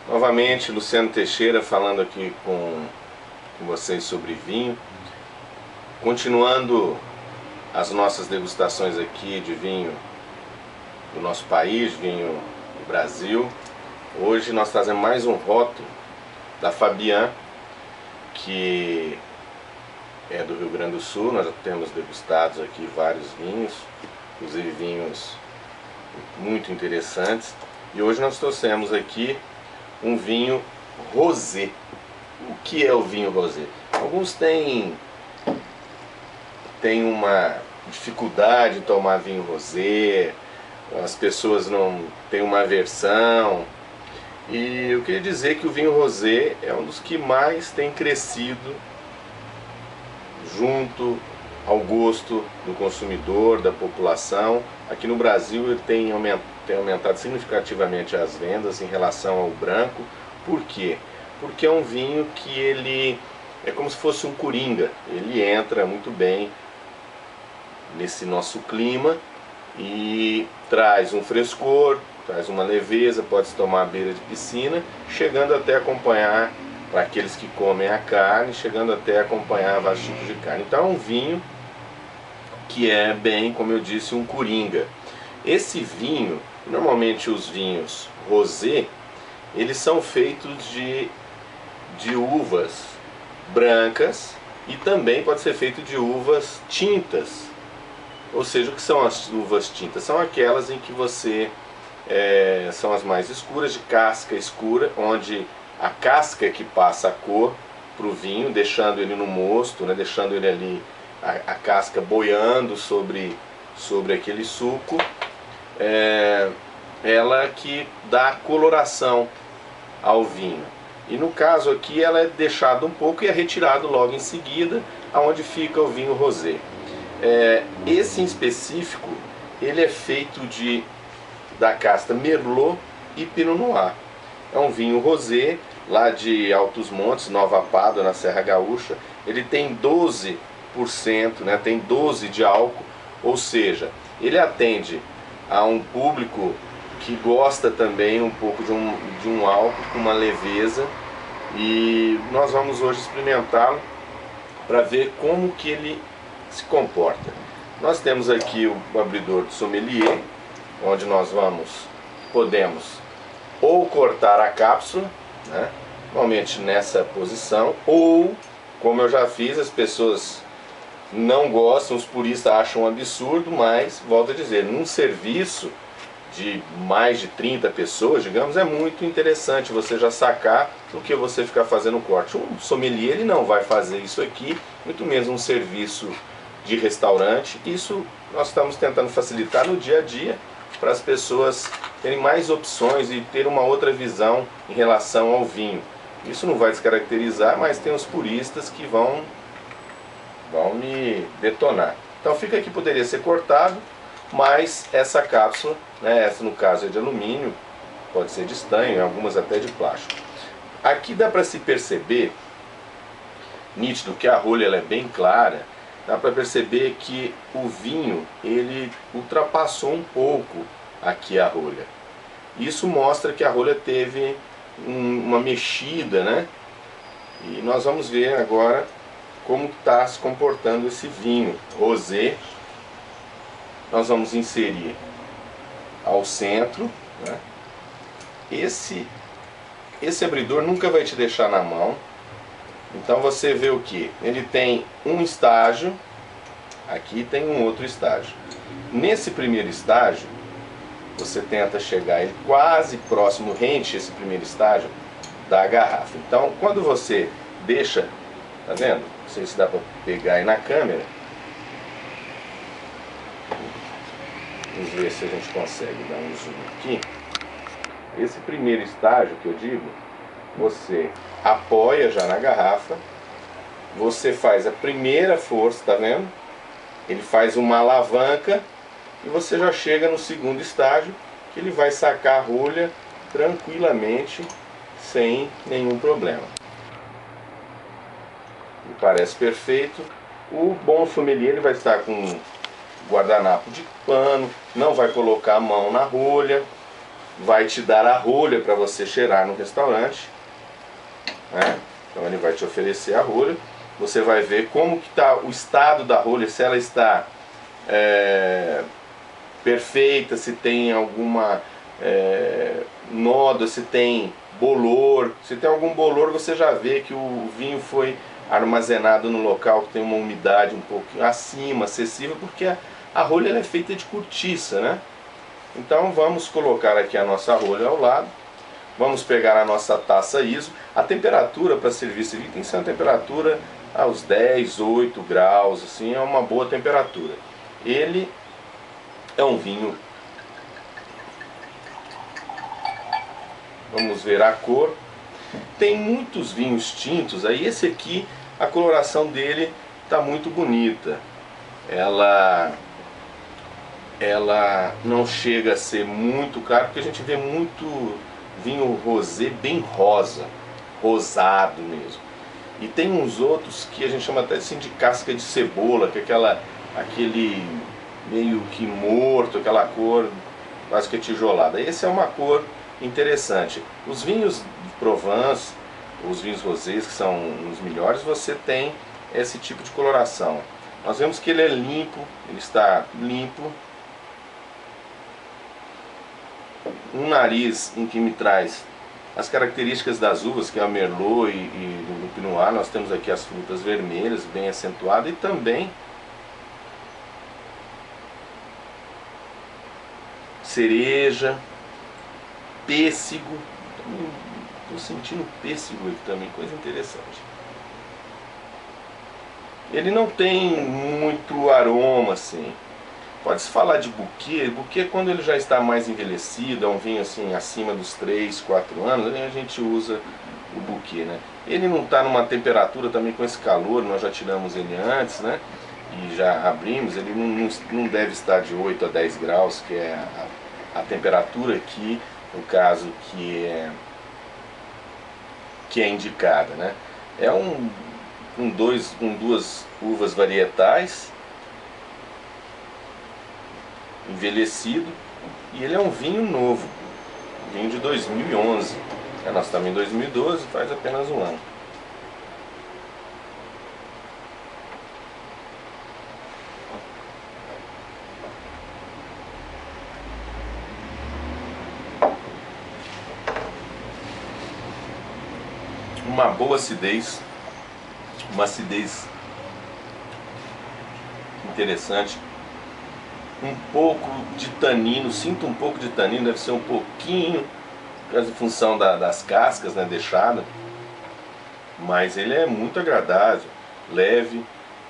Novamente, Luciano Teixeira falando aqui com vocês sobre vinho. Continuando as nossas degustações aqui de vinho do nosso país, vinho do Brasil. Hoje nós trazemos mais um rótulo da Fabian, que é do Rio Grande do Sul. Nós já temos degustados aqui vários vinhos, inclusive vinhos muito interessantes. E hoje nós trouxemos aqui um vinho rosé. O que é o vinho rosé? Alguns têm uma dificuldade em tomar vinho rosé, as pessoas não têm uma aversão. E eu queria dizer que o vinho rosé é um dos que mais tem crescido junto ao gosto do consumidor, da população. Aqui no Brasil ele tem aumentado significativamente as vendas em relação ao branco. Por quê? Porque é um vinho que ele é como se fosse um coringa. Ele entra muito bem nesse nosso clima e traz um frescor, traz uma leveza, pode se tomar à beira de piscina, chegando até acompanhar, para aqueles que comem a carne, chegando até acompanhar vários tipos de carne. Então é um vinho que é bem, como eu disse, um coringa. Esse vinho, normalmente os vinhos rosé, eles são feitos de uvas brancas e também pode ser feito de uvas tintas. Ou seja, o que são as uvas tintas? São aquelas em que são as mais escuras, de casca escura, onde a casca é que passa a cor para o vinho, deixando ele no mosto, né, deixando ele ali, a casca boiando sobre aquele suco. Ela que dá coloração ao vinho. E no caso aqui ela é deixada um pouco e é retirado logo em seguida, aonde fica o vinho rosé. Esse em específico, ele é feito da casta Merlot e Pinot Noir. É um vinho rosé, lá de Altos Montes, Nova Pádua, na Serra Gaúcha. Ele tem 12%, né, tem 12 de álcool, ou seja, ele atende a um público que gosta também um pouco de um álcool com uma leveza. E nós vamos hoje experimentá-lo para ver como que ele se comporta. Nós temos aqui o abridor do sommelier, onde nós podemos ou cortar a cápsula, né, normalmente nessa posição, ou, como eu já fiz, as pessoas não gostam, os puristas acham um absurdo, mas, volto a dizer, num serviço de mais de 30 pessoas, digamos, é muito interessante você já sacar do que você ficar fazendo o corte. O sommelier ele não vai fazer isso aqui, muito menos um serviço de restaurante. Isso nós estamos tentando facilitar no dia a dia, para as pessoas terem mais opções e ter uma outra visão em relação ao vinho. Isso não vai descaracterizar, mas tem os puristas que vão me detonar. Então fica aqui, poderia ser cortado, mas essa cápsula, né, essa no caso é de alumínio, pode ser de estanho, algumas até de plástico. Aqui dá para se perceber, nítido que a rolha ela é bem clara, dá para perceber que o vinho ele ultrapassou um pouco aqui a rolha. Isso mostra que a rolha teve uma mexida, né? E nós vamos ver agora como está se comportando esse vinho rosé. Nós vamos inserir ao centro, né? Esse abridor nunca vai te deixar na mão. Então você vê o que? Ele tem um estágio, aqui tem um outro estágio. Nesse primeiro estágio, você tenta chegar ele quase próximo, rente esse primeiro estágio da garrafa. Então quando você deixa, tá vendo? Não sei se dá para pegar aí na câmera. Vamos ver se a gente consegue dar um zoom aqui. Esse primeiro estágio que eu digo, você apoia já na garrafa, você faz a primeira força, tá vendo? Ele faz uma alavanca e você já chega no segundo estágio, que ele vai sacar a rolha tranquilamente, sem nenhum problema. Me parece perfeito. O bom sommelier ele vai estar com guardanapo de pano, não vai colocar a mão na rolha, vai te dar a rolha para você cheirar no restaurante, né? Então ele vai te oferecer a rolha. Você vai ver como que está o estado da rolha, se ela está perfeita, se tem alguma nódoa, se tem bolor. Se tem algum bolor, você já vê que o vinho foi armazenado no local que tem uma umidade um pouco acima, acessível, porque a rolha ela é feita de cortiça, né? Então vamos colocar aqui a nossa rolha ao lado. Vamos pegar a nossa taça ISO. A temperatura para servir esse vinho tem que ser uma temperatura aos 10, 8 graus, assim, é uma boa temperatura. Ele é um vinho, vamos ver a cor. Tem muitos vinhos tintos, aí esse aqui, a coloração dele está muito bonita. Ela não chega a ser muito clara, porque a gente vê muito vinho rosé bem rosa, rosado mesmo. E tem uns outros que a gente chama até assim de casca de cebola, que é aquele meio que morto, aquela cor quase que tijolada. Essa é uma cor interessante. Os vinhos de Provence, os vinhos rosés, que são os melhores, você tem esse tipo de coloração. Nós vemos que ele é limpo, ele está limpo. Um nariz em que me traz as características das uvas, que é a Merlot e do Pinot Noir. Nós temos aqui as frutas vermelhas, bem acentuadas, e também cereja, pêssego. Estou sentindo pêssego aqui também, coisa interessante. Ele não tem muito aroma assim. Pode-se falar de buquê. Buquê, quando ele já está mais envelhecido, é um vinho assim acima dos 3, 4 anos, a gente usa o buquê, né? Ele não está numa temperatura também com esse calor, nós já tiramos ele antes, né? E já abrimos, ele não deve estar de 8 a 10 graus, que é a temperatura aqui, no caso, que é indicada, né? É com duas uvas varietais, envelhecido, e ele é um vinho novo, vinho de 2011. Nós estamos em 2012, faz apenas um ano. Uma boa acidez, uma acidez interessante. Um pouco de tanino, sinto um pouco de tanino, deve ser um pouquinho, em função das cascas, né, deixada. Mas ele é muito agradável, leve.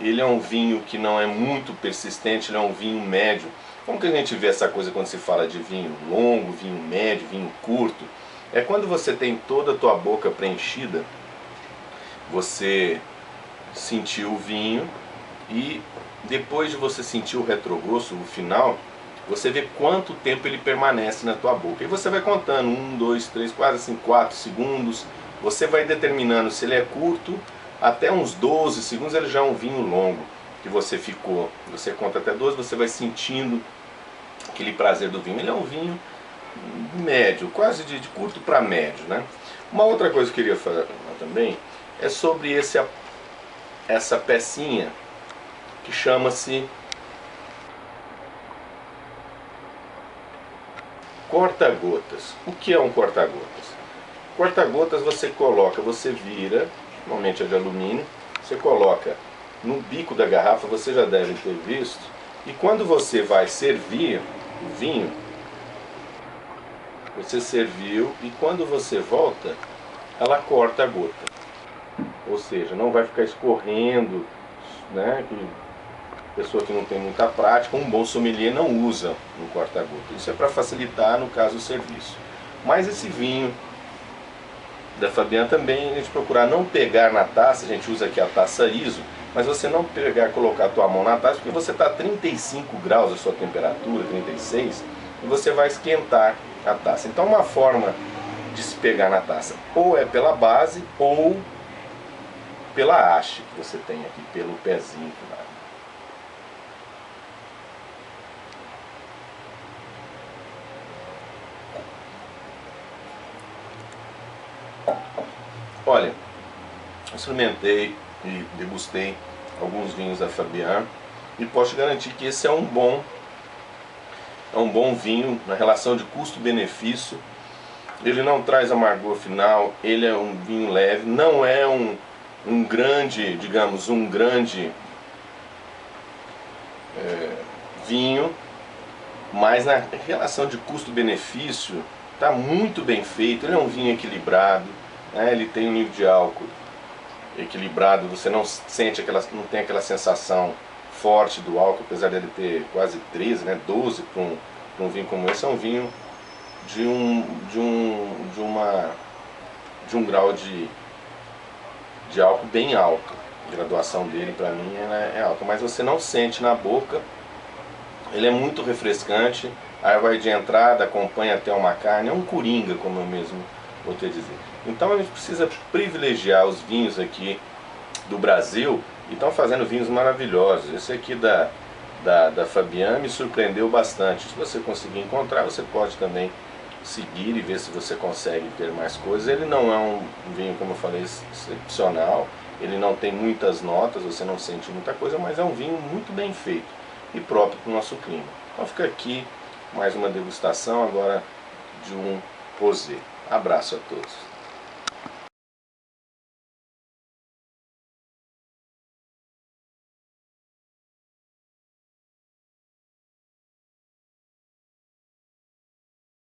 Ele é um vinho que não é muito persistente, ele é um vinho médio. Como que a gente vê essa coisa quando se fala de vinho longo, vinho médio, vinho curto? É quando você tem toda a tua boca preenchida, você sentiu o vinho e depois de você sentir o retrogosto, o final, você vê quanto tempo ele permanece na tua boca. E você vai contando 1, 2, 3, quase assim 4 segundos. Você vai determinando se ele é curto, até uns 12 segundos ele já é um vinho longo, que você ficou. Você conta até 12, você vai sentindo aquele prazer do vinho. Ele é um vinho médio, quase de curto para médio, né? Uma outra coisa que eu queria falar também é sobre essa pecinha que chama-se corta-gotas. O que é um corta-gotas? Corta-gotas você coloca, você vira, normalmente é de alumínio, você coloca no bico da garrafa, você já deve ter visto, e quando você vai servir o vinho, você serviu e quando você volta, ela corta a gota. Ou seja, não vai ficar escorrendo, né? Pessoa que não tem muita prática, um bom sommelier não usa um corta-gota. Isso é para facilitar, no caso, o serviço. Mas esse vinho da Fabiana também, a gente procurar não pegar na taça, a gente usa aqui a taça ISO, mas você não pegar, colocar a tua mão na taça, porque você está a 35 graus a sua temperatura, 36, e você vai esquentar a taça. Então uma forma de se pegar na taça, ou é pela base, ou pela haste que você tem aqui, pelo pezinho que vai. Olha, experimentei e degustei alguns vinhos da Fabian e posso garantir que esse é um bom vinho na relação de custo-benefício. Ele não traz amargor final, ele é um vinho leve, não é um grande, digamos, um grande vinho, mas na relação de custo-benefício está muito bem feito. Ele é um vinho equilibrado, né? Ele tem um nível de álcool equilibrado, você não sente não tem aquela sensação forte do álcool, apesar dele ter quase 13, né, 12 para um vinho como esse. É um vinho de um grau de álcool bem alto. A graduação dele, para mim, é alta, mas você não sente na boca. Ele é muito refrescante, aí vai de entrada, acompanha até uma carne, é um coringa, como eu mesmo vou te dizer. Então a gente precisa privilegiar os vinhos aqui do Brasil, e estão fazendo vinhos maravilhosos. Esse aqui da Fabian me surpreendeu bastante. Se você conseguir encontrar, você pode também seguir e ver se você consegue ter mais coisas. Ele não é um vinho, como eu falei, excepcional, ele não tem muitas notas, você não sente muita coisa, mas é um vinho muito bem feito e próprio para o nosso clima. Então fica aqui mais uma degustação agora de um rosé. Abraço a todos.